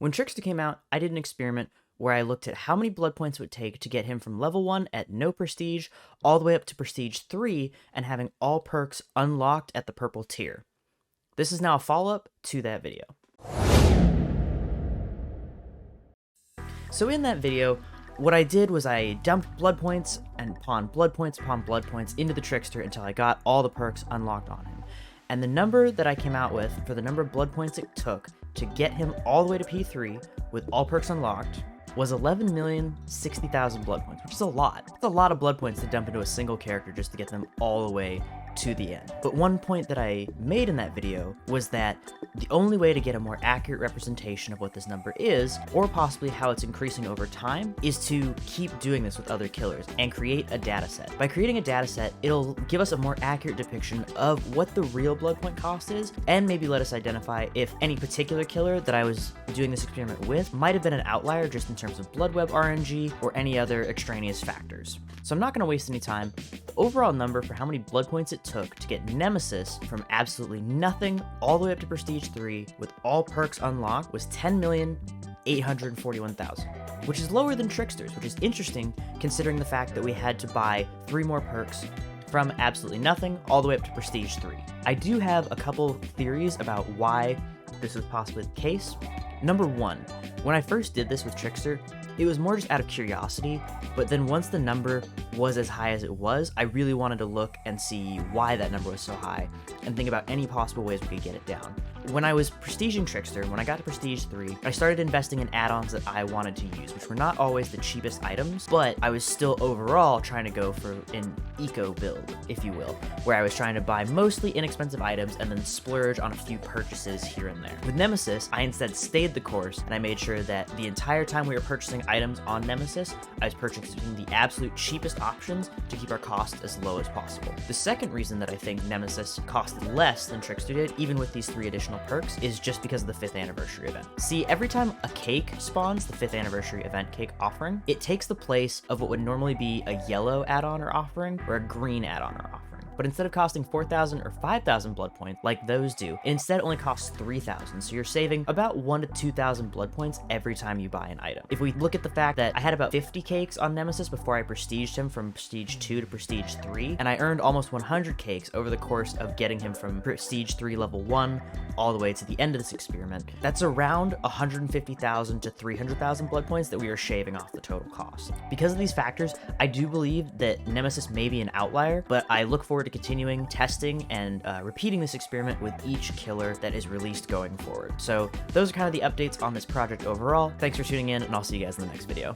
When Trickster came out, I did an experiment where I looked at how many blood points it would take to get him from level 1 at no prestige all the way up to prestige 3 and having all perks unlocked at the purple tier. This is now a follow-up to that video. So in that video, what I did was I dumped blood points and pawned blood points into the Trickster until I got all the perks unlocked on him. And the number that I came out with for the number of blood points it took to get him all the way to P3 with all perks unlocked was 11,060,000 blood points, which is a lot. It's a lot of blood points to dump into a single character just to get them all the way to the end. But one point that I made in that video was that the only way to get a more accurate representation of what this number is, or possibly how it's increasing over time, is to keep doing this with other killers and create a data set. By creating a data set, it'll give us a more accurate depiction of what the real blood point cost is, and maybe let us identify if any particular killer that I was doing this experiment with might have been an outlier just in terms of blood web RNG or any other extraneous factors. So I'm not going to waste any time. The overall number for how many blood points it took to get Nemesis from absolutely nothing all the way up to Prestige 3 with all perks unlocked was 10,841,000, which is lower than Trickster's, which is interesting considering the fact that we had to buy 3 more perks from absolutely nothing all the way up to Prestige 3. I do have a couple theories about why this was possibly the case. Number 1, when I first did this with Trickster, it was more just out of curiosity, but then once the number was as high as it was, I really wanted to look and see why that number was so high, and think about any possible ways we could get it down. When I was prestiging Trickster, when I got to Prestige 3, I started investing in add-ons that I wanted to use, which were not always the cheapest items, but I was still overall trying to go for an eco build, if you will, where I was trying to buy mostly inexpensive items and then splurge on a few purchases here and there. With Nemesis, I instead stayed the course, and I made sure that the entire time we were purchasing items on Nemesis, I was purchasing the absolute cheapest options to keep our costs as low as possible. The second reason that I think Nemesis costed less than Trickster did, even with these 3 additional perks, is just because of the 5th anniversary event. See, every time a cake spawns, the 5th anniversary event cake offering, it takes the place of what would normally be a yellow add-on or offering or a green add-on or offering. But instead of costing 4,000 or 5,000 blood points like those do, it instead only costs 3,000, so you're saving about 1,000 to 2,000 blood points every time you buy an item. If we look at the fact that I had about 50 cakes on Nemesis before I prestiged him from Prestige 2 to Prestige 3, and I earned almost 100 cakes over the course of getting him from Prestige 3 level 1 all the way to the end of this experiment, that's around 150,000 to 300,000 blood points that we are shaving off the total cost. Because of these factors, I do believe that Nemesis may be an outlier, but I look forward to continuing testing and repeating this experiment with each killer that is released going forward. So those are kind of the updates on this project overall. Thanks for tuning in, and I'll see you guys in the next video.